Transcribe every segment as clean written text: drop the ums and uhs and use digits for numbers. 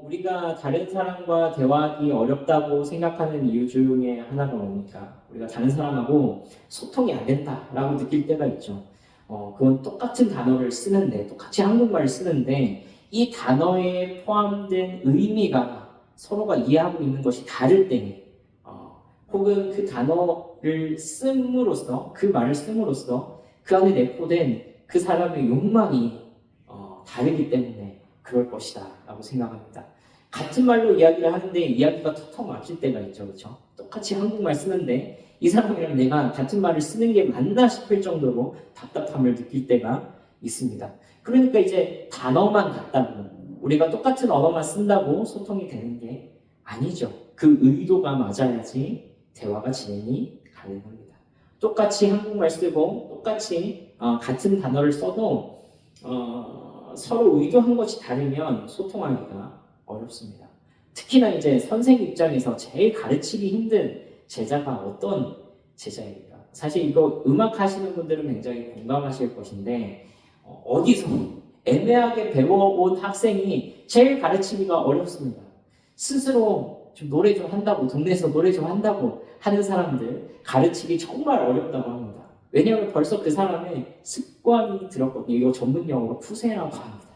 우리가 다른 사람과 대화하기 어렵다고 생각하는 이유 중에 하나가 뭡니까? 우리가 다른 사람하고 소통이 안 된다라고 느낄 때가 있죠. 그건 똑같은 단어를 쓰는데, 똑같이 한국말을 쓰는데, 이 단어에 포함된 의미가 서로가 이해하고 있는 것이 다를 때, 혹은 그 단어를 씀으로써, 그 말을 씀으로써 그 안에 내포된 그 사람의 욕망이 다르기 때문에 그럴 것이다 라고 생각합니다. 같은 말로 이야기를 하는데 이야기가 턱턱 막힐 때가 있죠. 그렇죠? 똑같이 한국말 쓰는데 이 사람이랑 내가 같은 말을 쓰는 게 맞나 싶을 정도로 답답함을 느낄 때가 있습니다. 그러니까 이제 단어만 같다고, 우리가 똑같은 언어만 쓴다고 소통이 되는 게 아니죠. 그 의도가 맞아야지 대화가 진행이 가능합니다. 똑같이 한국말 쓰고 똑같이 같은 단어를 써도 서로 의도한 것이 다르면 소통하기가 어렵습니다. 특히나 이제 선생님 입장에서 제일 가르치기 힘든 제자가 어떤 제자입니까? 사실 이거 음악 하시는 분들은 굉장히 공감하실 것인데 어디서 애매하게 배워온 학생이 제일 가르치기가 어렵습니다. 스스로 좀 노래 좀 한다고, 동네에서 노래 좀 한다고 하는 사람들 가르치기 정말 어렵다고 합니다. 왜냐하면 벌써 그 사람의 습관이 들었거든요. 이거 전문 용어로 푸세라고 합니다.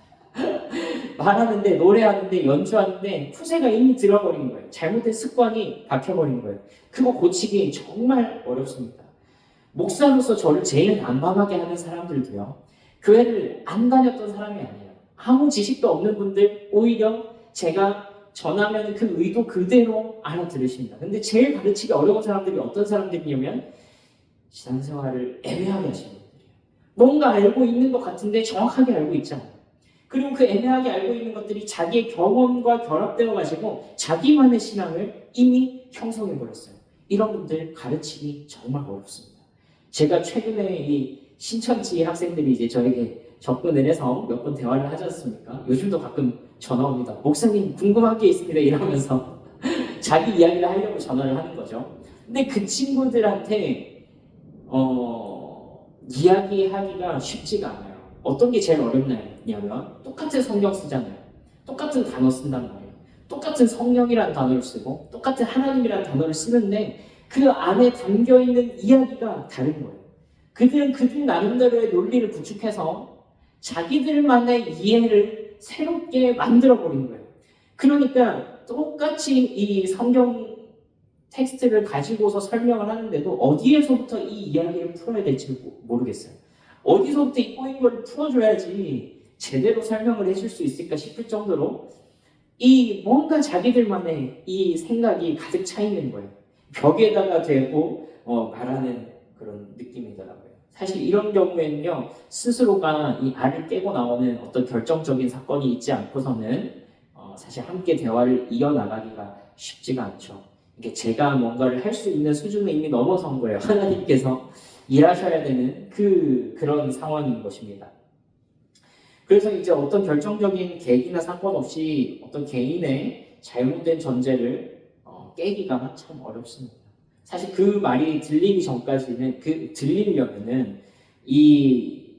말하는데, 노래하는데, 연주하는데 푸세가 이미 들어버린 거예요. 잘못된 습관이 박혀버린 거예요. 그거 고치기 정말 어렵습니다. 목사로서 저를 제일 난감하게 하는 사람들도요, 교회를 안 다녔던 사람이 아니에요. 아무 지식도 없는 분들 오히려 제가 전하면 그 의도 그대로 알아들으십니다. 근데 제일 가르치기 어려운 사람들이 어떤 사람들이냐면 신앙생활을 애매하게 하시는 분들이에요. 뭔가 알고 있는 것 같은데 정확하게 알고 있잖아요. 그리고 그 애매하게 알고 있는 것들이 자기의 경험과 결합되어 가지고 자기만의 신앙을 이미 형성해 버렸어요. 이런 분들 가르치기 정말 어렵습니다. 제가 최근에 이 신천지 학생들이 이제 저에게 접근을 해서 몇 번 대화를 하지 않습니까? 요즘도 가끔 전화 옵니다. 목사님 궁금한 게 있습니다. 이러면서 자기 이야기를 하려고 전화를 하는 거죠. 근데 그 친구들한테 이야기하기가 쉽지가 않아요. 어떤 게 제일 어렵냐면 똑같은 성경 쓰잖아요. 똑같은 단어 쓴단 말이에요. 똑같은 성령이라는 단어를 쓰고 똑같은 하나님이라는 단어를 쓰는데 그 안에 담겨있는 이야기가 다른 거예요. 그들은 그들 나름대로의 논리를 구축해서 자기들만의 이해를 새롭게 만들어버린 거예요. 그러니까 똑같이 이 성경 텍스트를 가지고서 설명을 하는데도 어디에서부터 이 이야기를 풀어야 될지 모르겠어요. 어디서부터 이 꼬인 걸 풀어줘야지 제대로 설명을 해줄 수 있을까 싶을 정도로 이 뭔가 자기들만의 이 생각이 가득 차 있는 거예요. 벽에다가 대고 말하는 그런 느낌이더라고요. 사실 이런 경우에는요, 스스로가 이 알을 깨고 나오는 어떤 결정적인 사건이 있지 않고서는 사실 함께 대화를 이어나가기가 쉽지가 않죠. 이게 제가 뭔가를 할 수 있는 수준을 이미 넘어선 거예요. 하나님께서 일하셔야 되는 그런 상황인 것입니다. 그래서 이제 어떤 결정적인 계기나 사건 없이 어떤 개인의 잘못된 전제를 깨기가 참 어렵습니다. 사실 그 말이 들리기 전까지는, 들리려면은 이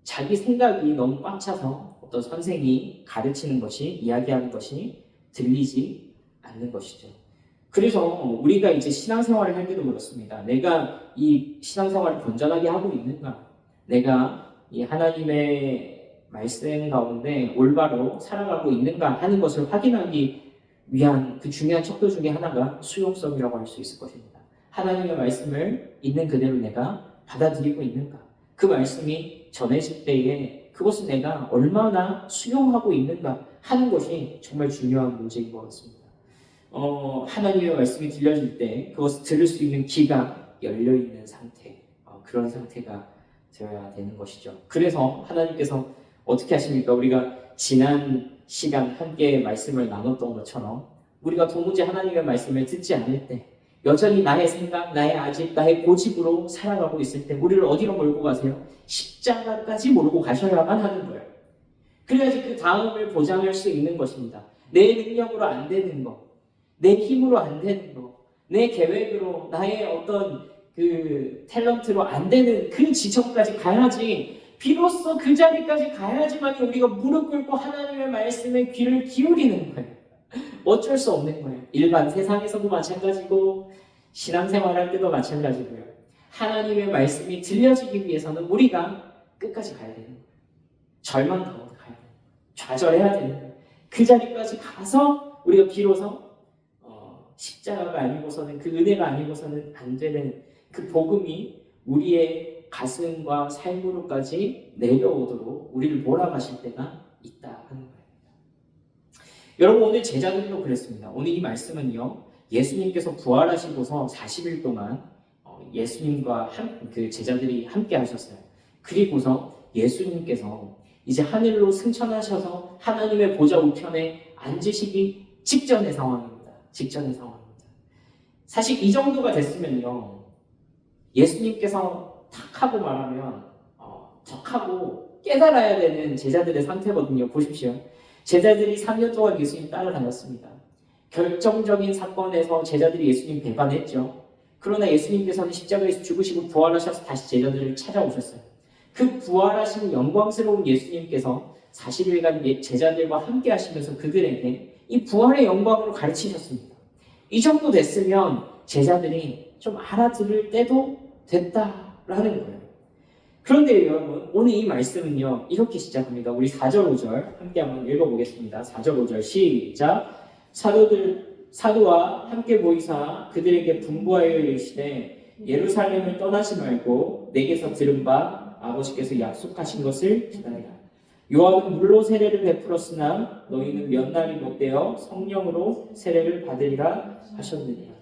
자기 생각이 너무 꽉 차서 어떤 선생이 가르치는 것이, 이야기하는 것이 들리지 않는 것이죠. 그래서 우리가 이제 신앙생활을 할 때도 그렇습니다. 내가 이 신앙생활을 건전하게 하고 있는가? 내가 이 하나님의 말씀 가운데 올바로 살아가고 있는가 하는 것을 확인하기 위한 그 중요한 척도 중에 하나가 수용성이라고 할 수 있을 것입니다. 하나님의 말씀을 있는 그대로 내가 받아들이고 있는가? 그 말씀이 전해질 때에 그것을 내가 얼마나 수용하고 있는가 하는 것이 정말 중요한 문제인 것 같습니다. 하나님의 말씀이 들려질 때 그것을 들을 수 있는 귀가 열려있는 상태, 그런 상태가 되어야 되는 것이죠. 그래서 하나님께서 어떻게 하십니까? 우리가 지난 시간 함께 말씀을 나눴던 것처럼 우리가 도무지 하나님의 말씀을 듣지 않을 때, 여전히 나의 생각, 나의 아집, 나의 고집으로 살아가고 있을 때 우리를 어디로 몰고 가세요? 십자가까지 몰고 가셔야만 하는 거예요. 그래야지 그 다음을 보장할 수 있는 것입니다. 내 능력으로 안 되는 거, 내 힘으로 안 되는 거, 내 계획으로, 나의 어떤 그 탤런트로 안 되는 그 지점까지 가야지, 비로소 그 자리까지 가야지만 우리가 무릎 꿇고 하나님의 말씀에 귀를 기울이는 거예요. 어쩔 수 없는 거예요. 일반 세상에서도 마찬가지고 신앙생활할 때도 마찬가지고요. 하나님의 말씀이 들려지기 위해서는 우리가 끝까지 가야 되는 거예요. 절망 가운데 가야 돼요. 좌절해야 되는 거예요. 그 자리까지 가서 우리가 비로소 십자가가 아니고서는, 그 은혜가 아니고서는 안 되는 그 복음이 우리의 가슴과 삶으로까지 내려오도록 우리를 몰아가실 때가 있다 하는 거예요. 여러분, 오늘 제자들도 그랬습니다. 오늘 이 말씀은요, 예수님께서 부활하시고서 40일 동안 예수님과 그 제자들이 함께 하셨어요. 그리고서 예수님께서 이제 하늘로 승천하셔서 하나님의 보좌 우편에 앉으시기 직전의 상황입니다. 직전의 상황입니다. 사실 이 정도가 됐으면요, 예수님께서 탁 하고 말하면 턱 하고 깨달아야 되는 제자들의 상태거든요. 보십시오. 제자들이 3년 동안 예수님 따라다녔습니다. 결정적인 사건에서 제자들이 예수님 배반했죠. 그러나 예수님께서는 십자가에서 죽으시고 부활하셔서 다시 제자들을 찾아오셨어요. 그 부활하신 영광스러운 예수님께서 40일간 제자들과 함께 하시면서 그들에게 이 부활의 영광으로 가르치셨습니다. 이 정도 됐으면 제자들이 좀 알아들을 때도 됐다라는 거예요. 그런데 여러분, 오늘 이 말씀은요, 이렇게 시작합니다. 우리 4절 5절 함께 한번 읽어보겠습니다. 4절 5절 시작. 사도와 함께 모이사 그들에게 분부하여 이르시되 예루살렘을 떠나지 말고 내게서 들은 바 아버지께서 약속하신 것을 기다리라. 요한은 물로 세례를 베풀었으나 너희는 몇 날이 못되어 성령으로 세례를 받으리라 하셨느니라.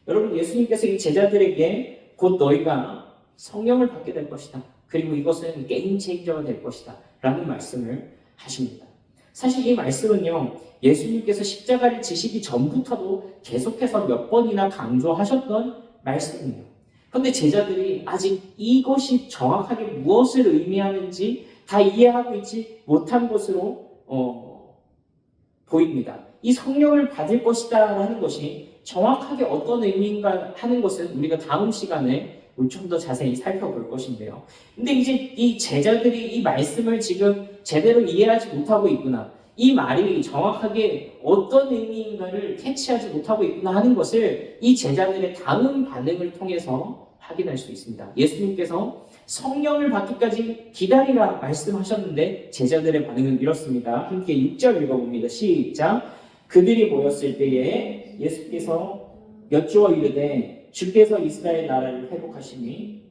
여러분, 예수님께서 이 제자들에게 곧 너희가 성령을 받게 될 것이다. 그리고 이것은 게임 체인저가 될 것이다. 라는 말씀을 하십니다. 사실 이 말씀은요, 예수님께서 십자가를 지시기 전부터도 계속해서 몇 번이나 강조하셨던 말씀이에요. 그런데 제자들이 아직 이것이 정확하게 무엇을 의미하는지 다 이해하고 있지 못한 것으로 보입니다. 이 성령을 받을 것이다 라는 것이 정확하게 어떤 의미인가 하는 것은 우리가 다음 시간에 좀 더 자세히 살펴볼 것인데요. 근데 이제 이 제자들이 이 말씀을 지금 제대로 이해하지 못하고 있구나, 이 말이 정확하게 어떤 의미인가를 캐치하지 못하고 있구나 하는 것을 이 제자들의 다음 반응을 통해서 확인할 수 있습니다. 예수님께서 성령을 받기까지 기다리라 말씀하셨는데 제자들의 반응은 이렇습니다. 함께 6절 읽어봅니다. 시작. 그들이 모였을 때에 예수께서 여쭈어 이르되 주께서 이스라엘 나라를 회복하시니.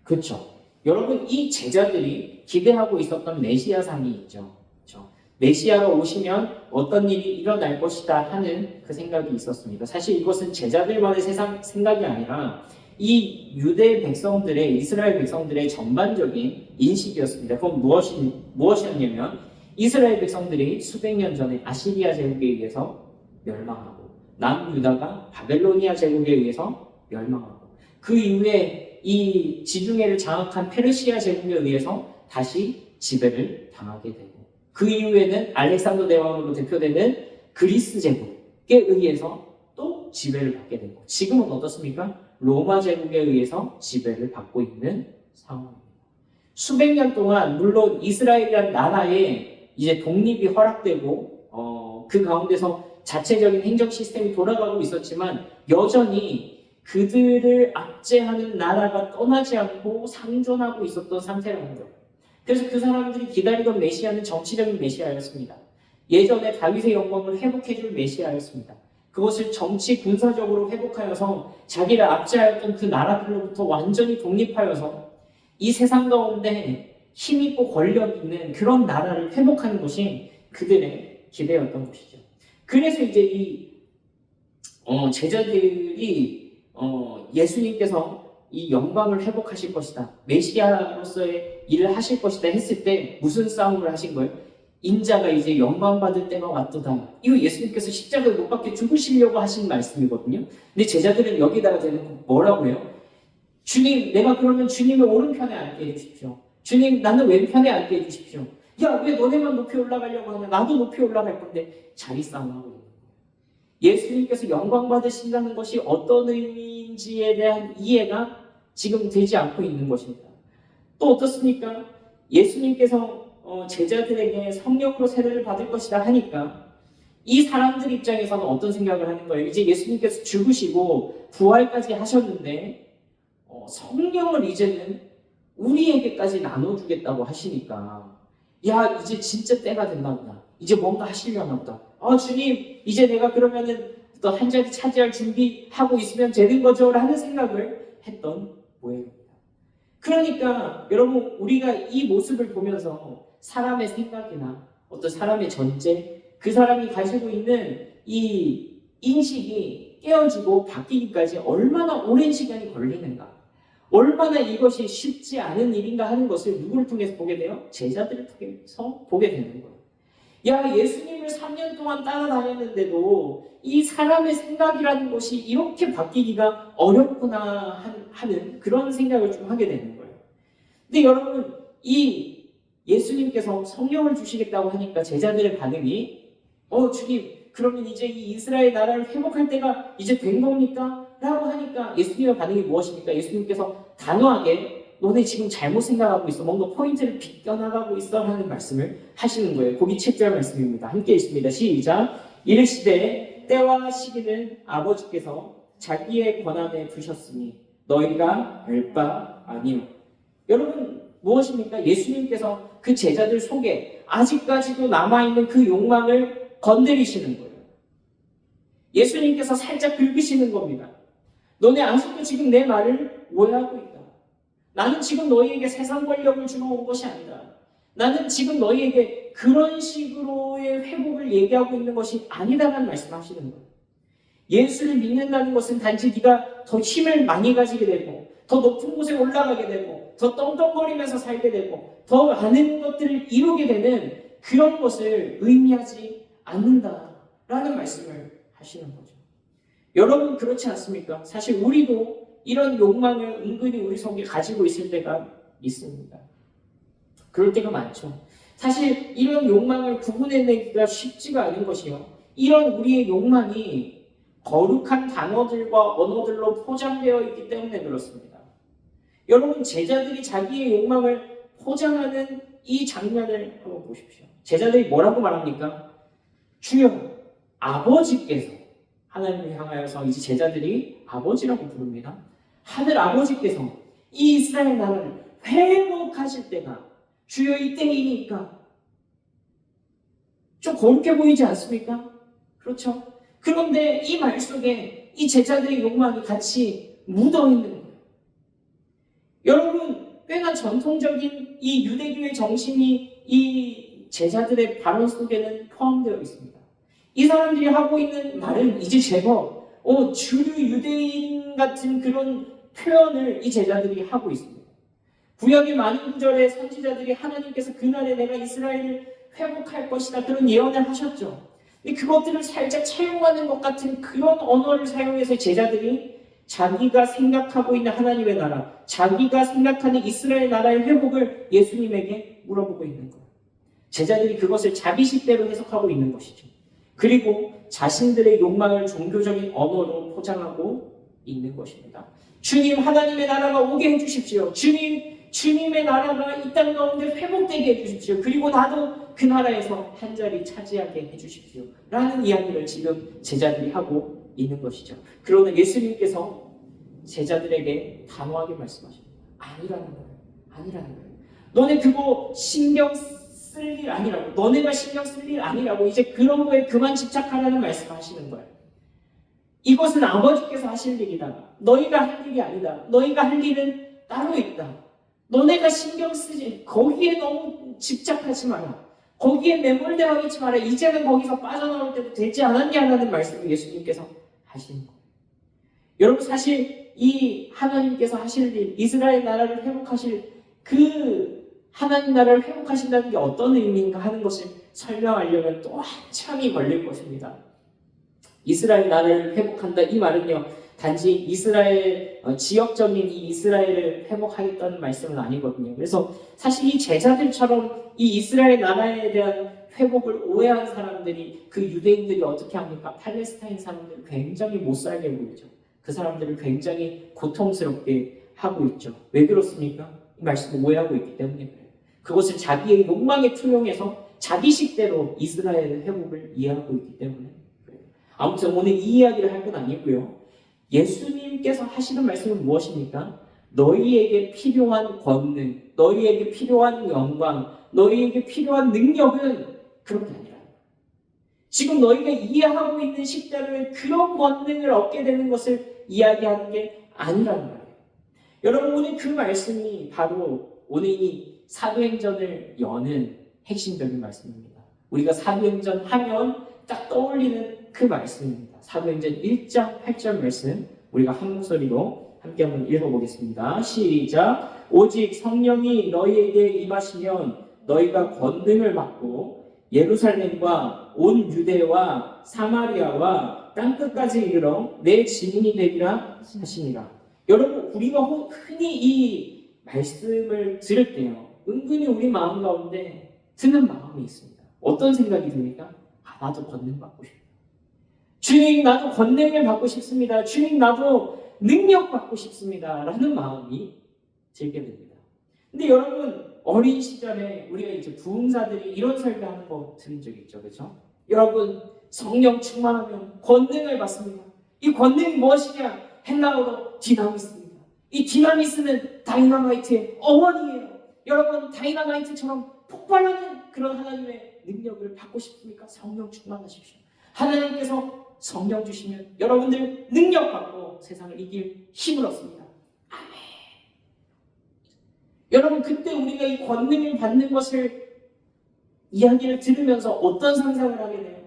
그렇죠. 여러분, 이 제자들이 기대하고 있었던 메시아상이 있죠. 그렇죠? 메시아가 오시면 어떤 일이 일어날 것이다 하는 그 생각이 있었습니다. 사실 이것은 제자들만의 생각이 아니라 이 유대 백성들의, 이스라엘 백성들의 전반적인 인식이었습니다. 그건 무엇이었냐면 이스라엘 백성들이 수백 년 전에 아시리아 제국에 의해서 멸망하고 남유다가 바벨로니아 제국에 의해서 멸망하고 그 이후에 이 지중해를 장악한 페르시아 제국에 의해서 다시 지배를 당하게 되고 그 이후에는 알렉산더 대왕으로 대표되는 그리스 제국에 의해서 또 지배를 받게 되고 지금은 어떻습니까? 로마 제국에 의해서 지배를 받고 있는 상황입니다. 수백 년 동안 물론 이스라엘이라는 나라에 이제 독립이 허락되고 그 가운데서 자체적인 행정 시스템이 돌아가고 있었지만 여전히 그들을 압제하는 나라가 떠나지 않고 상존하고 있었던 상태라는 거예요. 그래서 그 사람들이 기다리던 메시아는 정치적인 메시아였습니다. 예전에 다윗의 영광을 회복해줄 메시아였습니다. 그것을 정치 군사적으로 회복하여서 자기를 압제하였던 그 나라들로부터 완전히 독립하여서 이 세상 가운데 힘있고 권력 있는 그런 나라를 회복하는 것이 그들의 기대였던 것이죠. 그래서 이제 이 제자들이 예수님께서 이 영광을 회복하실 것이다, 메시아로서의 일을 하실 것이다 했을 때 무슨 싸움을 하신 거예요? 인자가 이제 영광 받을 때가 왔도다. 이거 예수님께서 십자가에 못 박혀 죽으시려고 하신 말씀이거든요. 근데 제자들은 여기다가 대놓고 뭐라고 해요? 주님, 내가 그러면 주님의 오른편에 앉게 해주십시오. 주님, 나는 왼편에 앉게 해주십시오. 야, 왜 너네만 높이 올라가려고 하냐? 나도 높이 올라갈 건데. 자리 싸움하고 있는 거예요. 예수님께서 영광 받으신다는 것이 어떤 의미인지에 대한 이해가 지금 되지 않고 있는 것입니다. 또 어떻습니까? 예수님께서 제자들에게 성령으로 세례를 받을 것이다 하니까 이 사람들 입장에서는 어떤 생각을 하는 거예요? 이제 예수님께서 죽으시고 부활까지 하셨는데 성령을 이제는 우리에게까지 나눠주겠다고 하시니까 야 이제 진짜 때가 됐나 보다. 이제 뭔가 하시려나 보다. 주님 이제 내가 그러면은 또 한 자리 차지할 준비하고 있으면 되는 거죠 라는 생각을 했던 모양입니다. 그러니까 여러분 우리가 이 모습을 보면서 사람의 생각이나 어떤 사람의 전제, 그 사람이 가지고 있는 이 인식이 깨어지고 바뀌기까지 얼마나 오랜 시간이 걸리는가, 얼마나 이것이 쉽지 않은 일인가 하는 것을 누구를 통해서 보게 돼요? 제자들을 통해서 보게 되는 거예요. 야, 예수님을 3년 동안 따라다녔는데도 이 사람의 생각이라는 것이 이렇게 바뀌기가 어렵구나 하는 그런 생각을 좀 하게 되는 거예요. 근데 여러분, 이 예수님께서 성령을 주시겠다고 하니까 제자들의 반응이 주님, 그러면 이제 이 이스라엘 나라를 회복할 때가 이제 된 겁니까? 라고 하니까 예수님의 반응이 무엇입니까? 예수님께서 단호하게 너네 지금 잘못 생각하고 있어. 뭔가 포인트를 비껴나가고 있어 하는 말씀을 하시는 거예요. 거기 7절 말씀입니다. 함께 읽습니다. 시작. 이르시되 때와 시기는 아버지께서 자기의 권한에 두셨으니 너희가 알 바 아니요. 여러분 무엇입니까? 예수님께서 그 제자들 속에 아직까지도 남아있는 그 욕망을 건드리시는 거예요. 예수님께서 살짝 긁으시는 겁니다. 너네 아직도 지금 내 말을 오해하고 있다. 나는 지금 너희에게 세상 권력을 주러 온 것이 아니다. 나는 지금 너희에게 그런 식으로의 회복을 얘기하고 있는 것이 아니다라는 말씀하시는 거예요. 예수를 믿는다는 것은 단지 네가 더 힘을 많이 가지게 되고 더 높은 곳에 올라가게 되고 더 떵떵거리면서 살게 되고 더 많은 것들을 이루게 되는 그런 것을 의미하지 않는다라는 말씀을 하시는 거죠. 여러분 그렇지 않습니까? 사실 우리도 이런 욕망을 은근히 우리 속에 가지고 있을 때가 있습니다. 그럴 때가 많죠. 사실 이런 욕망을 구분해내기가 쉽지가 않은 것이요. 이런 우리의 욕망이 거룩한 단어들과 언어들로 포장되어 있기 때문에 그렇습니다. 여러분 제자들이 자기의 욕망을 포장하는 이 장면을 한번 보십시오. 제자들이 뭐라고 말합니까? 주여 아버지께서, 하나님을 향하여서 이제 제자들이 아버지라고 부릅니다. 하늘 아버지께서 이 이스라엘 나라를 회복하실 때가 주여 이때이니까. 좀 거룩해 보이지 않습니까? 그렇죠? 그런데 이 말 속에 이 제자들의 욕망이 같이 묻어 있는 거예요. 여러분 꽤나 전통적인 이 유대교의 정신이 이 제자들의 발언 속에는 포함되어 있습니다. 이 사람들이 하고 있는 말은 이제 제법 주류 유대인 같은 그런 표현을 이 제자들이 하고 있습니다. 구약의 많은 구절에 선지자들이 하나님께서 그날에 내가 이스라엘을 회복할 것이다 그런 예언을 하셨죠. 근데 그것들을 살짝 차용하는 것 같은 그런 언어를 사용해서 제자들이 자기가 생각하고 있는 하나님의 나라, 자기가 생각하는 이스라엘 나라의 회복을 예수님에게 물어보고 있는 거예요. 제자들이 그것을 자기식대로 해석하고 있는 것이죠. 그리고 자신들의 욕망을 종교적인 언어로 포장하고 있는 것입니다. 주님, 하나님의 나라가 오게 해주십시오. 주님의 나라가 이 땅 가운데 회복되게 해주십시오. 그리고 나도 그 나라에서 한 자리 차지하게 해주십시오. 라는 이야기를 지금 제자들이 하고 있는 것이죠. 그러나 예수님께서 제자들에게 단호하게 말씀하십니다. 아니라는 거예요. 아니라는 거예요. 너네 그거 신경 쓸 일 아니라고. 너네가 신경 쓸 일 아니라고. 이제 그런 거에 그만 집착하라는 말씀하시는 거예요. 이것은 아버지께서 하실 일이다. 너희가 할 일이 아니다. 너희가 할 일은 따로 있다. 너네가 신경 쓰지, 거기에 너무 집착하지 마라. 거기에 매몰되어 있지 마라. 이제는 거기서 빠져나올 때도 되지 않았냐라는 말씀을 예수님께서 하시는 거예요. 여러분 사실 이 하나님께서 하실 일, 이스라엘 나라를 회복하실 그 하나님 나라를 회복하신다는 게 어떤 의미인가 하는 것을 설명하려면 또 한참이 걸릴 것입니다. 이스라엘 나라를 회복한다 이 말은요 단지 이스라엘 지역적인 이 이스라엘을 회복하겠다는 말씀은 아니거든요. 그래서 사실 이 제자들처럼 이 이스라엘 나라에 대한 회복을 오해한 사람들이 그 유대인들이 어떻게 합니까? 팔레스타인 사람들을 굉장히 못 살게 보이죠. 그 사람들을 굉장히 고통스럽게 하고 있죠. 왜 그렇습니까? 이 말씀을 오해하고 있기 때문에 그래요. 그것을 자기의 욕망에 투영해서 자기식대로 이스라엘의 회복을 이해하고 있기 때문에 그래요. 아무튼 오늘 이 이야기를 할 건 아니고요. 예수님께서 하시는 말씀은 무엇입니까? 너희에게 필요한 권능, 너희에게 필요한 영광, 너희에게 필요한 능력은 그런 게 아니라 지금 너희가 이해하고 있는 식대로의 그런 권능을 얻게 되는 것을 이야기하는 게 아니라는 거예요. 여러분 오늘 그 말씀이 바로 오늘 이 사도행전을 여는 핵심적인 말씀입니다. 우리가 사도행전 하면 딱 떠올리는 그 말씀입니다. 사도행전 1장 8절 말씀 우리가 한 목소리로 함께 한번 읽어보겠습니다. 시작. 오직 성령이 너희에게 임하시면 너희가 권능을 받고 예루살렘과 온 유대와 사마리아와 땅끝까지 이르러 내 증인이 되리라 하시니라. 여러분 우리가 흔히 이 말씀을 들을 때요 은근히 우리 마음 가운데 드는 마음이 있습니다. 어떤 생각이 듭니까? 나도 권능 받고 싶다. 주님 나도 권능을 받고 싶습니다. 주님 나도 능력 받고 싶습니다. 라는 마음이 들게 됩니다. 근데 여러분 어린 시절에 우리가 이제 부흥사들이 이런 설교하는 거 들은 적 있죠, 그렇죠? 여러분 성령 충만하면 권능을 받습니다. 이 권능이 무엇이냐? 헬라어로 디나미스입니다. 이 디나미스는 다이너마이트의 어원이에요. 여러분 다이너마이트처럼 폭발하는 그런 하나님의 능력을 받고 싶습니까? 성령 충만하십시오. 하나님께서 성령 주시면 여러분들 능력 받고 세상을 이길 힘을 얻습니다. 아멘. 여러분 그때 우리가 이 권능을 받는 것을 이야기를 들으면서 어떤 상상을 하게 돼요?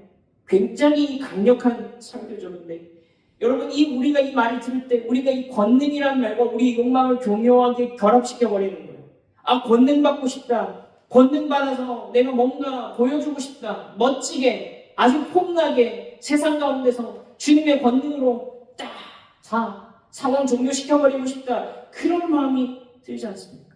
굉장히 강력한 설교적인데 여러분 우리가 이 말을 들을 때 우리가 이 권능이라는 말과 우리 욕망을 교묘하게 결합시켜 버리는 거예요. 권능 받고 싶다. 권능 받아서 내가 뭔가 보여주고 싶다. 멋지게 아주 폼나게 세상 가운데서 주님의 권능으로 딱 상황 종료시켜버리고 싶다. 그런 마음이 들지 않습니까?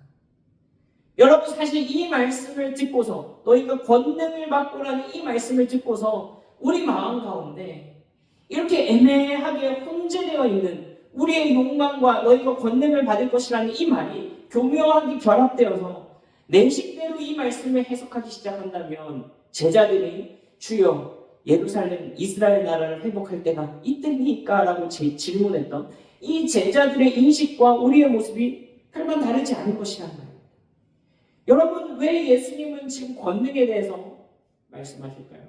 여러분 사실 이 말씀을 듣고서 너희가 권능을 받고라는 이 말씀을 듣고서 우리 마음 가운데 이렇게 애매하게 혼재되어 있는 우리의 욕망과 너희가 권능을 받을 것이라는 이 말이 교묘하게 결합되어서 내 식대로 이 말씀을 해석하기 시작한다면 제자들이 주여 예루살렘 이스라엘 나라를 회복할 때가 이때니까 라고 질문했던 이 제자들의 인식과 우리의 모습이 별반 다르지 않을 것이라는 말입니다. 여러분 왜 예수님은 지금 권능에 대해서 말씀하실까요?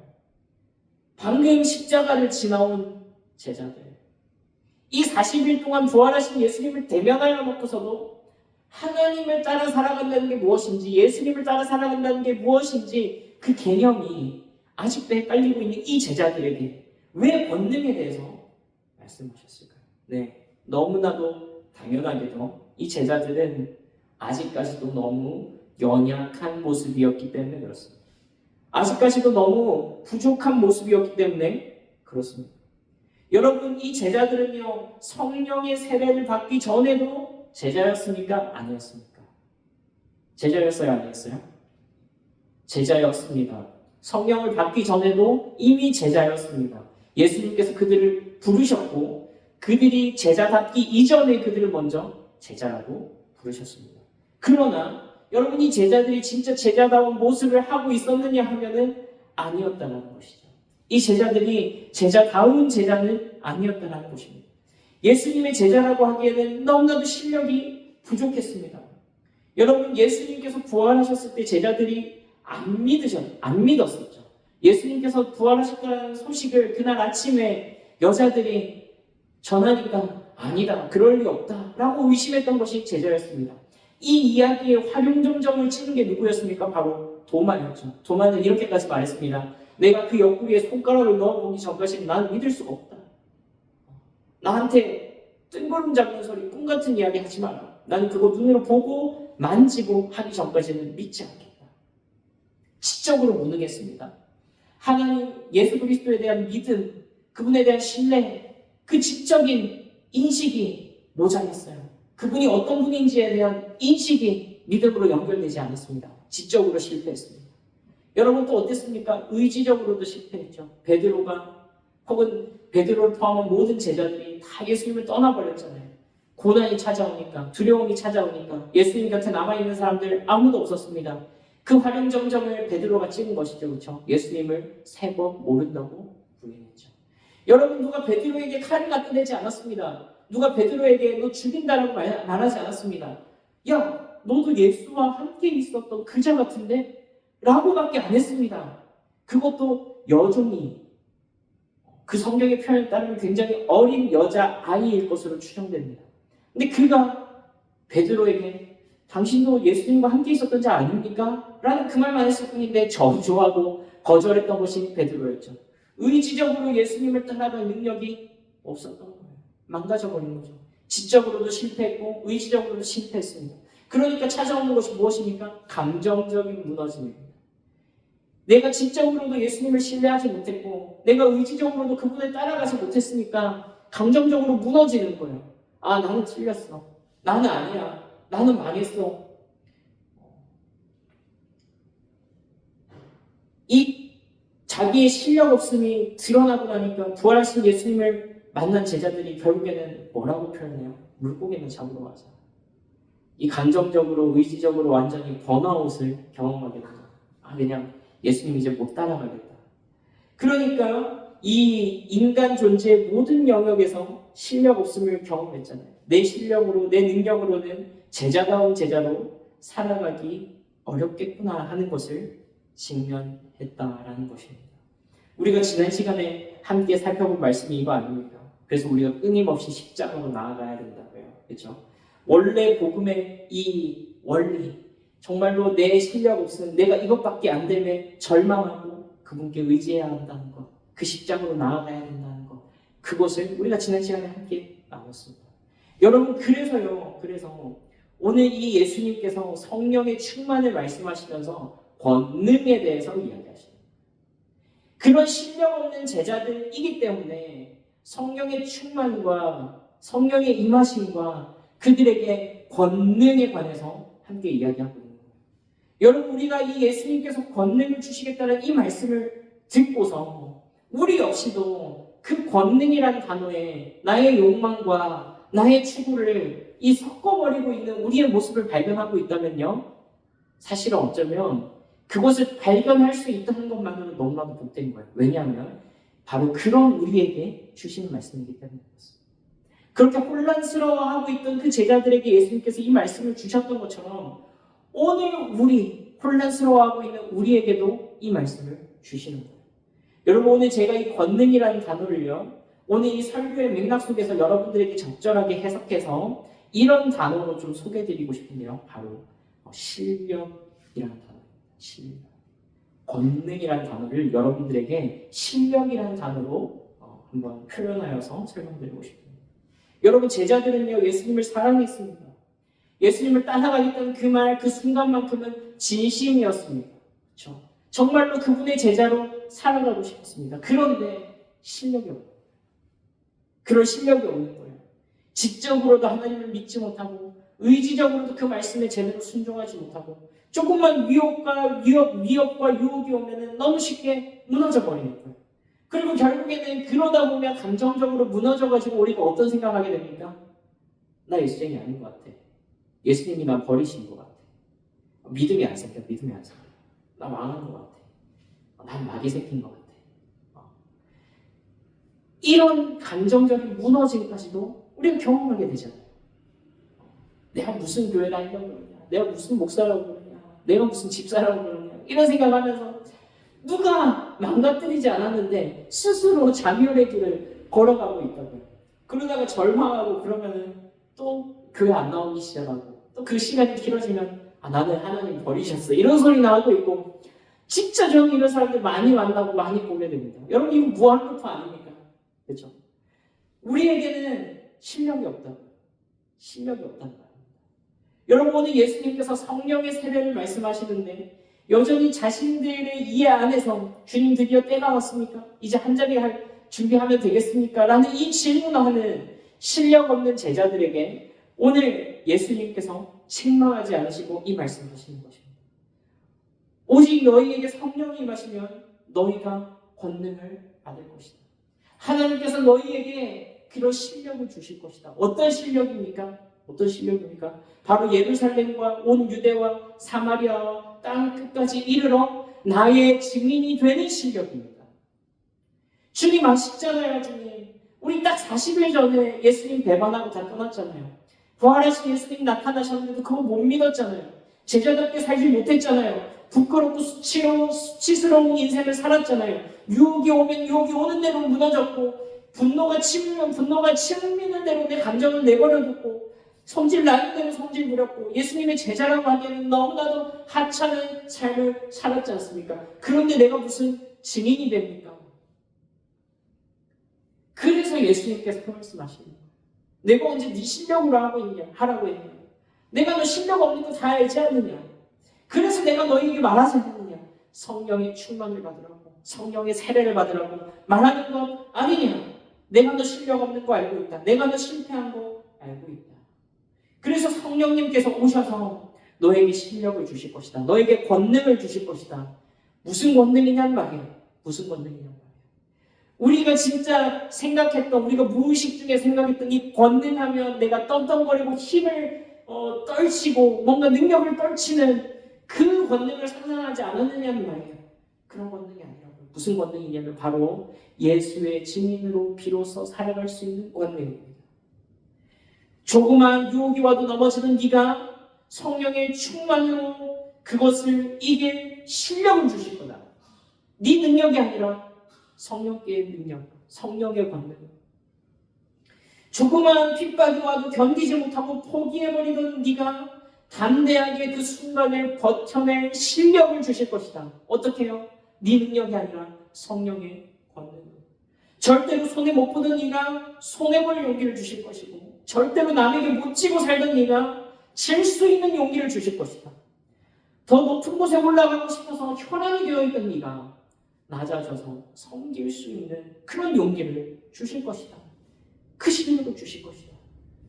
방금 십자가를 지나온 제자들 이 40일 동안 부활하신 예수님을 대면하여 놓고서도 하나님을 따라 살아간다는 게 무엇인지 예수님을 따라 살아간다는 게 무엇인지 그 개념이 아직도 헷갈리고 있는 이 제자들에게 왜 권능에 대해서 말씀하셨을까요? 네, 너무나도 당연하게도 이 제자들은 아직까지도 너무 연약한 모습이었기 때문에 그렇습니다. 아직까지도 너무 부족한 모습이었기 때문에 그렇습니다. 여러분 이 제자들은요 성령의 세례를 받기 전에도 제자였습니까? 아니었습니까? 제자였어요? 아니었어요? 제자였습니다. 성령을 받기 전에도 이미 제자였습니다. 예수님께서 그들을 부르셨고 그들이 제자답기 이전에 그들을 먼저 제자라고 부르셨습니다. 그러나 여러분이 제자들이 진짜 제자다운 모습을 하고 있었느냐 하면은 아니었다는 것이죠. 이 제자들이 제자다운 제자는 아니었다는 것입니다. 예수님의 제자라고 하기에는 너무나도 실력이 부족했습니다. 여러분 예수님께서 부활하셨을 때 제자들이 안 믿었었죠. 예수님께서 부활하셨다는 소식을 그날 아침에 여자들이 전하니까 아니다, 그럴 리 없다 라고 의심했던 것이 제자였습니다. 이 이야기의 활용점정을 치는 게 누구였습니까? 바로 도마였죠. 도마는 이렇게까지 말했습니다. 내가 그 옆구리에 손가락을 넣어보기 전까지는 나는 믿을 수가 없다. 나한테 뜬구름 잡는 소리, 꿈 같은 이야기 하지 마라. 나는 그거 눈으로 보고 만지고 하기 전까지는 믿지 않겠다. 지적으로 무능했습니다. 하나님 예수 그리스도에 대한 믿음, 그분에 대한 신뢰, 그 지적인 인식이 모자랐어요. 그분이 어떤 분인지에 대한 인식이 믿음으로 연결되지 않았습니다. 지적으로 실패했습니다. 여러분 또 어땠습니까? 의지적으로도 실패했죠. 베드로가 혹은 베드로를 포함한 모든 제자들이 다 예수님을 떠나버렸잖아요. 고난이 찾아오니까, 두려움이 찾아오니까 예수님 곁에 남아있는 사람들 아무도 없었습니다. 그 활용점정을 베드로가 찍은 것이죠. 그렇죠? 예수님을 3번 모른다고 부인했죠. 여러분, 누가 베드로에게 칼을 갖다 대지 않았습니다. 누가 베드로에게 너 죽인다라고 말하지 않았습니다. 야, 너도 예수와 함께 있었던 그자 같은데? 라고밖에 안 했습니다. 그것도 여종이 그 성경의 표현에 따르면 굉장히 어린 여자 아이일 것으로 추정됩니다. 근데 그가 베드로에게 당신도 예수님과 함께 있었던 자 아닙니까? 라는 그 말만 했을 뿐인데 저주하고 거절했던 것이 베드로였죠. 의지적으로 예수님을 따라갈 능력이 없었던 거예요. 망가져버린 거죠. 지적으로도 실패했고 의지적으로도 실패했습니다. 그러니까 찾아오는 것이 무엇입니까? 감정적인 무너짐입니다. 내가 지적으로도 예수님을 신뢰하지 못했고 내가 의지적으로도 그분을 따라가지 못했으니까 감정적으로 무너지는 거예요. 아, 나는 틀렸어. 나는 아니야. 나는 망했어. 이 자기의 실력 없음이 드러나고 나니까 부활하신 예수님을 만난 제자들이 결국에는 뭐라고 표현해요? 물고기는 잡으러 가자. 이 감정적으로 의지적으로 완전히 번아웃을 경험하게 되죠. 아, 그냥 예수님 이제 못 따라가겠다. 그러니까 이 인간 존재의 모든 영역에서 실력 없음을 경험했잖아요. 내 실력으로, 내 능력으로는 제자다운 제자로 살아가기 어렵겠구나 하는 것을 직면했다라는 것입니다. 우리가 지난 시간에 함께 살펴본 말씀이 이거 아닙니까? 그래서 우리가 끊임없이 십자가로 나아가야 된다고요. 그렇죠? 원래 복음의 이 원리, 정말로 내 실력 없음, 내가 이것밖에 안 되면 절망하고 그분께 의지해야 한다는 것, 그 십자가로 나아가야 된다는 것, 그것을 우리가 지난 시간에 함께 나눴습니다. 여러분, 그래서 오늘 이 예수님께서 성령의 충만을 말씀하시면서 권능에 대해서 이야기하십니다. 그런 실력 없는 제자들이기 때문에 성령의 충만과 성령의 임하심과 그들에게 권능에 관해서 함께 이야기하고 있는 거예요. 여러분, 우리가 이 예수님께서 권능을 주시겠다는 이 말씀을 듣고서 우리 역시도 그 권능이라는 단어에 나의 욕망과 나의 추구를 이 섞어버리고 있는 우리의 모습을 발견하고 있다면요, 사실은 어쩌면 그것을 발견할 수 있다는 것만으로 너무나도 복된 거예요. 왜냐하면 바로 그런 우리에게 주시는 말씀이기 때문에 그렇습니다. 그렇게 혼란스러워하고 있던 그 제자들에게 예수님께서 이 말씀을 주셨던 것처럼 오늘 우리 혼란스러워하고 있는 우리에게도 이 말씀을 주시는 거예요. 여러분, 오늘 제가 이 권능이라는 단어를요, 오늘 이 설교의 맥락 속에서 여러분들에게 적절하게 해석해서 이런 단어로 좀 소개해드리고 싶은데요. 바로 실력이라는 단어입니다. 실력. 권능이라는 단어를 여러분들에게 실력이라는 단어로 한번 표현하여서 설명드리고 싶습니다. 여러분, 제자들은요, 예수님을 사랑했습니다. 예수님을 따라가겠다는 그 말, 그 순간만큼은 진심이었습니다. 그렇죠? 정말로 그분의 제자로 살아가고 싶었습니다. 그런데 실력이 없어요. 그럴 실력이 없는 거예요. 지적으로도 하나님을 믿지 못하고 의지적으로도 그 말씀에 제대로 순종하지 못하고 조금만 위협과 유혹이 오면 너무 쉽게 무너져 버리는 거예요. 그리고 결국에는 그러다 보면 감정적으로 무너져가지고 우리가 어떤 생각하게 됩니까? 나 예수님이 아닌 것 같아. 예수님이 나 버리신 것 같아. 믿음이 안 생겨. 나 망한 것 같아. 난 마귀 새끼인 것 같아. 이런 감정적인 무너짐까지도 우리가 경험하게 되잖아요. 내가 무슨 교회 다니려고 그러냐, 내가 무슨 목사라고 그러냐, 내가 무슨 집사라고 그러냐, 이런 생각하면서 누가 망가뜨리지 않았는데 스스로 자멸의 길을 걸어가고 있다고요. 그러다가 절망하고 그러면은 또 교회 안 나오기 시작하고 또 그 시간이 길어지면 나는 하나님 버리셨어 이런 소리 나오고 있고, 진짜 저는 이런 사람들 많이 만나고 많이 보게 됩니다. 여러분, 이거 무한루프 아닙니까? 그렇죠? 우리에게는 실력이 없다는 거예요. 여러분, 오늘 예수님께서 성령의 세례를 말씀하시는데 여전히 자신들의 이해 안에서 주님 드디어 때가 왔습니까? 이제 한 자리 준비하면 되겠습니까? 라는 이 질문을 하는 실력 없는 제자들에게 오늘 예수님께서 책망하지 않으시고 이 말씀을 하시는 것입니다. 오직 너희에게 성령이 임하시면 너희가 권능을 받을 것이다. 하나님께서 너희에게 그런 실력을 주실 것이다. 어떤 실력입니까? 어떤 실력입니까? 바로 예루살렘과 온 유대와 사마리아와 땅 끝까지 이르러 나의 증인이 되는 실력입니다. 주님 아시잖아요, 주님. 우리 딱 40일 전에 예수님 배반하고 다 떠났잖아요. 부활하신 예수님 나타나셨는데도 그거 못 믿었잖아요. 제자답게 살지 못했잖아요. 부끄럽고 수치스러운 인생을 살았잖아요. 유혹이 오면 유혹이 오는 대로 무너졌고, 분노가 치밀면 분노가 치미는 대로 내 감정을 내버려뒀고, 성질 나는 대로 성질 부렸고, 예수님의 제자라고 하기에는 너무나도 하찮은 삶을 살았지 않습니까? 그런데 내가 무슨 증인이 됩니까? 그래서 예수님께서 그 말씀하시는 거예요. 내가 언제 네 실력으로 하라고 했냐? 내가 너 실력 없는 거 다 알지 않느냐? 그래서 내가 너에게 말하지 않느냐? 성령의 충만을 받으라고, 성령의 세례를 받으라고 말하는 건 아니냐? 내가 너 실력 없는 거 알고 있다. 내가 너 실패한 거 알고 있다. 그래서 성령님께서 오셔서 너에게 실력을 주실 것이다. 너에게 권능을 주실 것이다. 무슨 권능이냐는 말이에요. 무슨 권능이냐는 말이에요. 우리가 진짜 생각했던, 우리가 무의식 중에 생각했던 이 권능하면 내가 떵떵거리고 힘을 떨치고 뭔가 능력을 떨치는 그 권능을 상상하지 않았느냐는 말이에요. 그런 권능이 아니라고요. 무슨 권능이냐면 바로 예수의 증인으로 비로소 살아갈 수 있는 권능입니다. 조그만 유혹이 와도 넘어지는 네가 성령의 충만으로 그것을 이길 실력을 주실 거다. 네 능력이 아니라 성령께의 능력, 성령의 권능. 조그만 핍박이 와도 견디지 못하고 포기해버리던 네가 담대하게 그 순간을 버텨낼 실력을 주실 것이다. 어떻게 해요? 네 능력이 아니라 성령의 권능. 절대로 손해 못 보던 네가 손해볼 용기를 주실 것이고, 절대로 남에게 못 지고 살던 네가 질 수 있는 용기를 주실 것이다. 더 높은 곳에 올라가고 싶어서 혈안이 되어있던 네가 낮아져서 섬길 수 있는 그런 용기를 주실 것이다. 그 실력을 주실 것이다.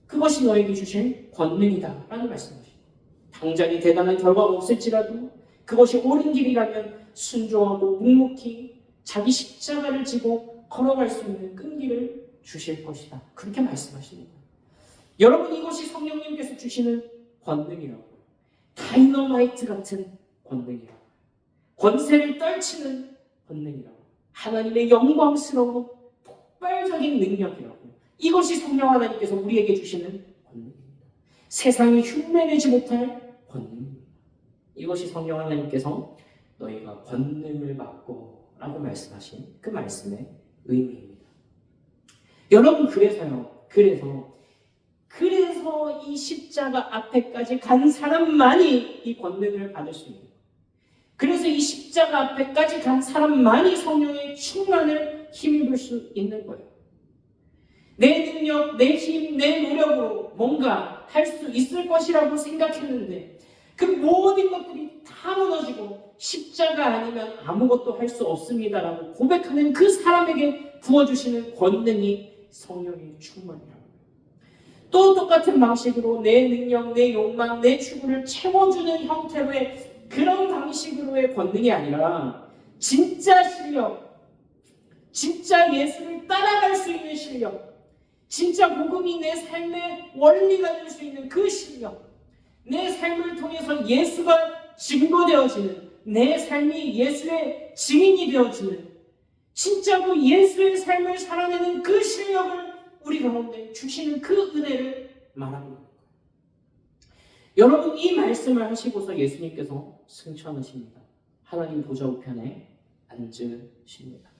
그것이 너에게 주신 권능이다 라는 말씀이십니다. 당장의 대단한 결과가 없을지라도 그것이 옳은 길이라면 순종하고 묵묵히 자기 십자가를 지고 걸어갈 수 있는 끈기를 주실 것이다. 그렇게 말씀하십니다. 여러분, 이것이 성령님께서 주시는 권능이라고요. 다이너마이트 같은 권능이라고요. 권세를 떨치는 권능이라고, 하나님의 영광스러운 폭발적인 능력이라고. 이것이 성령 하나님께서 우리에게 주시는 권능입니다. 세상이 흉내내지 못할 권능입니다. 이것이 성령 하나님께서 너희가 권능을 받고 라고 말씀하신 그 말씀의 의미입니다. 여러분, 그래서 이 십자가 앞에까지 간 사람만이 이 권능을 받을 수 있는 거예요. 그래서 이 십자가 앞에까지 간 사람만이 성령의 충만을 힘입을 수 있는 거예요. 내 능력, 내 힘, 내 노력으로 뭔가 할 수 있을 것이라고 생각했는데 그 모든 것들이 다 무너지고 십자가 아니면 아무것도 할 수 없습니다라고 고백하는 그 사람에게 부어주시는 권능이 성령의 충만이라고. 또 똑같은 방식으로 내 능력, 내 욕망, 내 추구를 채워주는 형태로의 그런 방식으로의 권능이 아니라 진짜 실력, 진짜 예수를 따라갈 수 있는 실력, 진짜 복음이 내 삶의 원리가 될 수 있는 그 실력, 내 삶을 통해서 예수가 증거되어지는, 내 삶이 예수의 증인이 되어지는, 진짜로 예수의 삶을 살아내는 그 실력을 우리 가운데 주시는 그 은혜를 말하는 거예요. 여러분, 이 말씀을 하시고서 예수님께서 승천하십니다. 하나님 보좌 우편에 앉으십니다.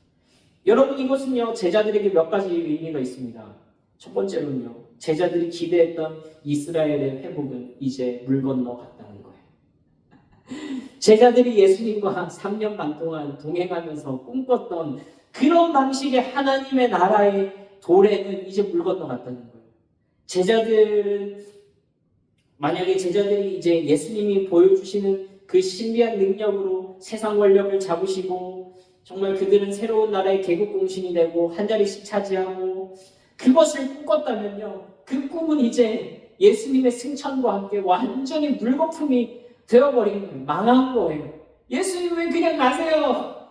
여러분, 이것은요 제자들에게 몇 가지 의미가 있습니다. 첫 번째로는요, 제자들이 기대했던 이스라엘의 회복은 이제 물 건너 갔다는 거예요. 제자들이 예수님과 3년 반 동안 동행하면서 꿈꿨던 그런 방식의 하나님의 나라의 도래는 이제 물 건너 갔다는 거예요. 만약에 제자들이 이제 예수님이 보여주시는 그 신비한 능력으로 세상 권력을 잡으시고 정말 그들은 새로운 나라의 개국공신이 되고 한 자리씩 차지하고 그것을 꿈꿨다면요, 그 꿈은 이제 예수님의 승천과 함께 완전히 물거품이 되어버린 거예요. 망한 거예요. 예수님 왜 그냥 가세요?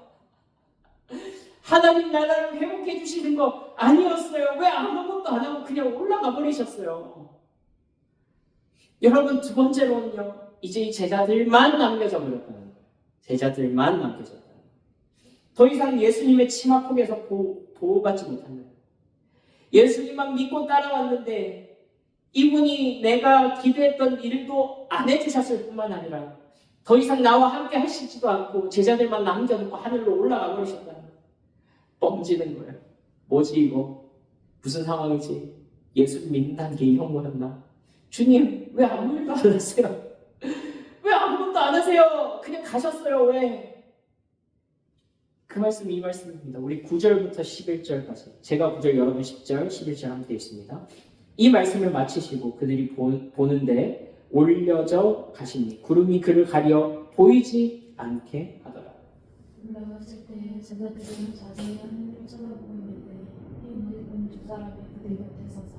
하나님 나라를 회복해 주시는 거 아니었어요? 왜 아무것도 안 하고 그냥 올라가 버리셨어요? 여러분, 두 번째로는요, 이제 이 제자들만 남겨져 버렸다는 거예요. 제자들만 남겨졌다. 더 이상 예수님의 치마폭에서 보호받지 못한다. 예수님만 믿고 따라왔는데 이분이 내가 기대했던 일도 안 해주셨을 뿐만 아니라 더 이상 나와 함께 하시지도 않고 제자들만 남겨놓고 하늘로 올라가 버리셨다. 뻥지는 거예요. 뭐지 이거? 무슨 상황이지? 예수 믿는다는 게 이런 거였나? 주님, 왜 아무 일도 안 하세요? 왜 아무것도 안 하세요? 그냥 가셨어요, 왜? 그 말씀이 이 말씀입니다. 우리 9절부터 11절까지. 제가 9절, 여러분 10절, 11절 함께 있습니다. 이 말씀을 마치시고 그들이 보는데 올려져 가시니 구름이 그를 가려 보이지 않게 하더라. 올라갔을 때 제자들은 자세히 하늘을 쳐다보고 있는데 흰옷 두 사람이 그들 곁에 서서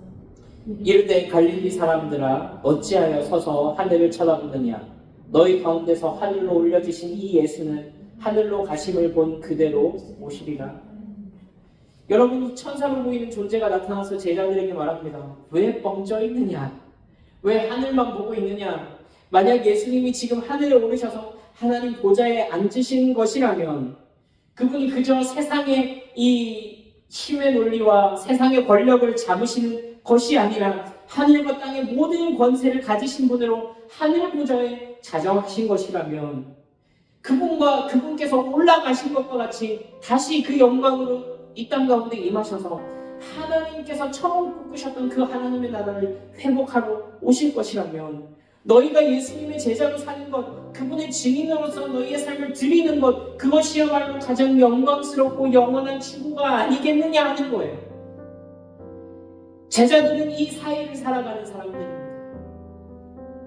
이르되 갈릴리 사람들아 어찌하여 서서 하늘을 쳐다보느냐 너희 가운데서 하늘로 올려지신 이 예수는 하늘로 가심을 본 그대로 오시리라. 여러분, 천사로 보이는 존재가 나타나서 제자들에게 말합니다. 왜 뻥져 있느냐? 왜 하늘만 보고 있느냐? 만약 예수님이 지금 하늘에 오르셔서 하나님 보좌에 앉으신 것이라면 그분이 그저 세상의 이 힘의 논리와 세상의 권력을 잡으시는 것이 아니라 하늘과 땅의 모든 권세를 가지신 분으로 하늘 보좌에 자정하신 것이라면 그분께서 올라가신 것과 같이 다시 그 영광으로 이 땅 가운데 임하셔서 하나님께서 처음 꿈꾸셨던 그 하나님의 나라를 회복하러 오실 것이라면 너희가 예수님의 제자로 사는 것, 그분의 증인으로서 너희의 삶을 드리는 것, 그것이야말로 가장 영광스럽고 영원한 추구가 아니겠느냐 하는 거예요. 제자들은 이 사이를 살아가는 사람들입니다.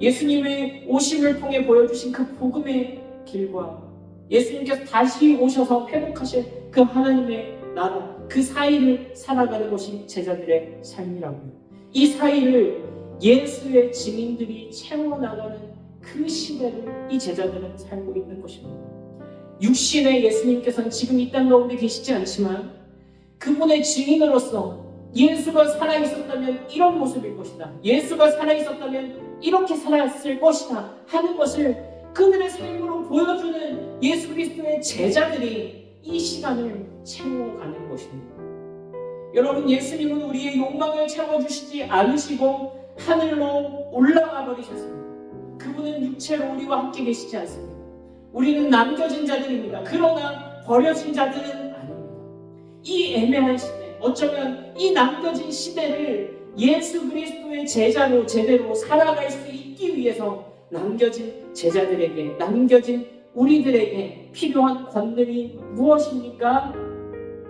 예수님의 오심을 통해 보여주신 그 복음의 길과 예수님께서 다시 오셔서 회복하실 그 하나님의 나라, 그 사이를 살아가는 것이 제자들의 삶이라고요. 이 사이를 예수의 증인들이 채워나가는 그 시대를 이 제자들은 살고 있는 것입니다. 육신의 예수님께서는 지금 이 땅 가운데 계시지 않지만 그분의 증인으로서 예수가 살아있었다면 이런 모습일 것이다, 예수가 살아있었다면 이렇게 살았을 것이다 하는 것을 그들의 삶으로 보여주는 예수 그리스도의 제자들이 이 시간을 채워가는 것입니다. 여러분, 예수님은 우리의 욕망을 채워주시지 않으시고 하늘로 올라가 버리셨습니다. 그분은 육체로 우리와 함께 계시지 않습니다. 우리는 남겨진 자들입니다. 그러나 버려진 자들은 아닙니다. 이 애매한 시대, 어쩌면 이 남겨진 시대를 예수 그리스도의 제자로 제대로 살아갈 수 있기 위해서 남겨진 제자들에게, 남겨진 우리들에게 필요한 권능이 무엇입니까?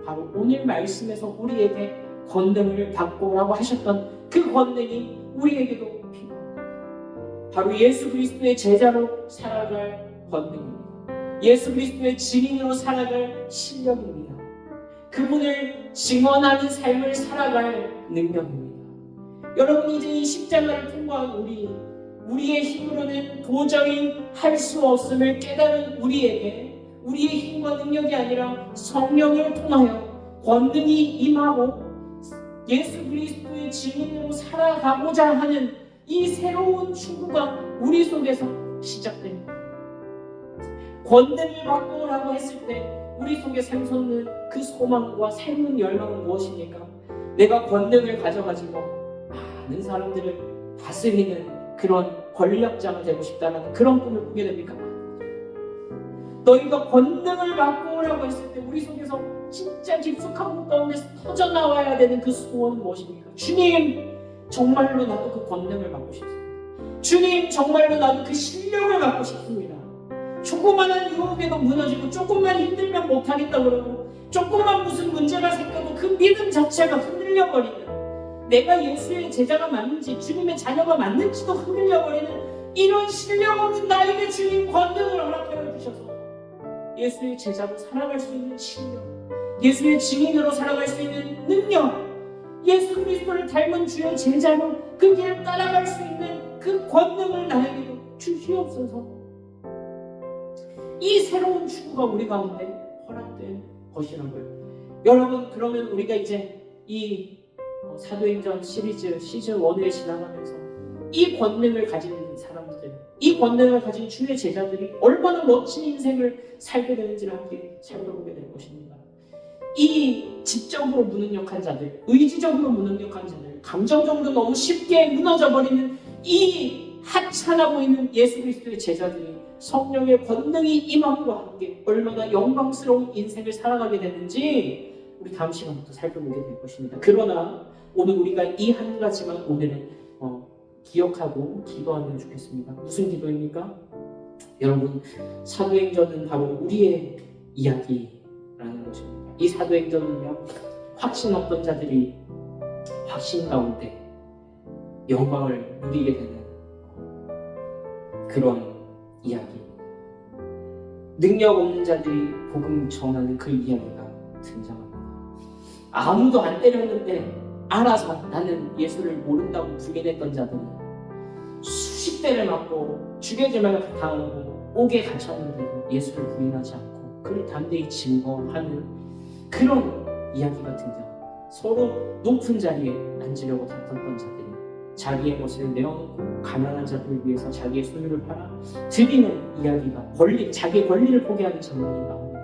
바로 오늘 말씀에서 우리에게 권능을 받고라고 하셨던 그 권능이 우리에게도 필요합니다. 바로 예수 그리스도의 제자로 살아갈 권능입니다. 예수 그리스도의 증인으로 살아갈 실력입니다. 그분을 증언하는 삶을 살아갈 능력입니다. 여러분, 이제 이 십자가를 통과한 우리의 힘으로는 도저히 할 수 없음을 깨달은 우리에게 우리의 힘과 능력이 아니라 성령을 통하여 권능이 임하고 예수 그리스도의 증인으로 살아가고자 하는 이 새로운 추구가 우리 속에서 시작됩니다. 권능을 받고라고 했을 때 우리 속에 샘솟는 그 소망과 새로운 열망은 무엇입니까? 내가 권능을 가져가지고 많은 사람들을 다스리는 그런 권력자가 되고 싶다는 그런 꿈을 꾸게 됩니까? 너희가 권능을 받고 오라고 했을 때 우리 속에서 진짜 깊숙한 곳 가운데서 터져나와야 되는 그 소원은 무엇입니까? 주님, 정말로 나도 그 권능을 받고 싶습니다. 주님, 정말로 나도 그 실력을 갖고 싶습니다. 조그만한 유혹에도 무너지고 조금만 힘들면 못하겠다 그러고 조금만 무슨 문제가 생겨도 그 믿음 자체가 흔들려버리는, 내가 예수의 제자가 맞는지 주님의 자녀가 맞는지도 흔들려버리는 이런 실력 없는 나에게 주님 권능을 허락해 주셔서 예수의 제자로 살아갈 수 있는 실력, 예수의 증인으로 살아갈 수 있는 능력, 예수 그리스도를 닮은 주의 제자로 그 길을 따라갈 수 있는 그 권능을 나에게도 주시옵소서. 이 새로운 추구가 우리 가운데 허락된 것이라고요. 여러분, 그러면 우리가 이제 이 사도행전 시리즈 시즌 1을 지나가면서 이 권능을 가진 사람들, 이 권능을 가진 주의 제자들이 얼마나 멋진 인생을 살게 되는지를 함께 살펴보게 될 것입니다. 이 지적으로 무능력한 자들, 의지적으로 무능력한 자들, 감정적으로 너무 쉽게 무너져버리는 이 하찮아 보이는 예수 그리스도의 제자들이 성령의 권능이 임함과 함께 얼마나 영광스러운 인생을 살아가게 되는지 우리 다음 시간부터 살펴보게 될 것입니다. 그러나 오늘 우리가 이 한 가지만 오늘은 기억하고 기도하면 좋겠습니다. 무슨 기도입니까? 여러분, 사도행전은 바로 우리의 이야기라는 것입니다. 이 사도행전은요, 확신 없던 자들이 확신 가운데 영광을 누리게 되는 그런 이야기. 능력 없는 자들이 복음 전하는 그 이야기가 등장합니다. 아무도 안 때렸는데 알아서 나는 예수를 모른다고 부인했던 자들이 수십 대를 맞고 죽여질만 당하고 옥에 갇혔는데도 예수를 부인하지 않고 그를 담대히 증거하는 그런 이야기가 등장합니다. 서로 높은 자리에 앉으려고 다퉜던 자들이 자기의 것을 내어놓고 가난한 자들을 위해서 자기의 소유를 팔아 드리는 이야기가 자기의 권리를 포기하는 장면이 나옵니다.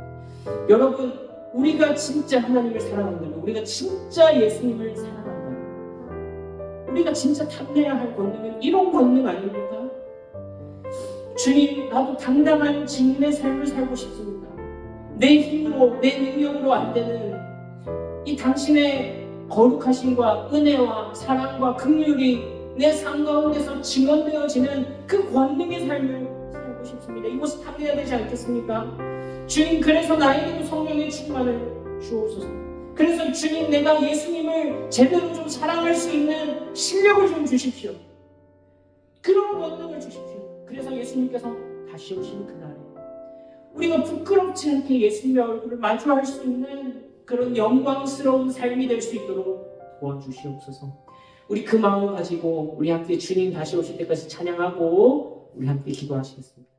여러분, 우리가 진짜 하나님을 사랑한다면, 우리가 진짜 예수님을 사랑한다면, 우리가 진짜 탐내야 할 권능은 이런 권능 아닙니까? 주님, 나도 당당한 증인의 삶을 살고 싶습니다. 내 힘으로, 내 능력으로 안 되는 이 당신의 거룩하심과 은혜와 사랑과 긍휼이 내 삶 가운데서 증언되어지는 그 권능의 삶을 살고 싶습니다. 이것을 탐내야 되지 않겠습니까? 주님, 그래서 나에게도 성령의 충만을 주옵소서. 그래서 주님, 내가 예수님을 제대로 좀 사랑할 수 있는 실력을 좀 주십시오. 그런 권능을 주십시오. 그래서 예수님께서 다시 오시는 그날에 우리가 부끄럽지 않게 예수님의 얼굴을 마주할 수 있는 그런 영광스러운 삶이 될 수 있도록 도와주시옵소서. 우리 그 마음 가지고 우리 함께 주님 다시 오실 때까지 찬양하고 우리 함께 기도하시겠습니다.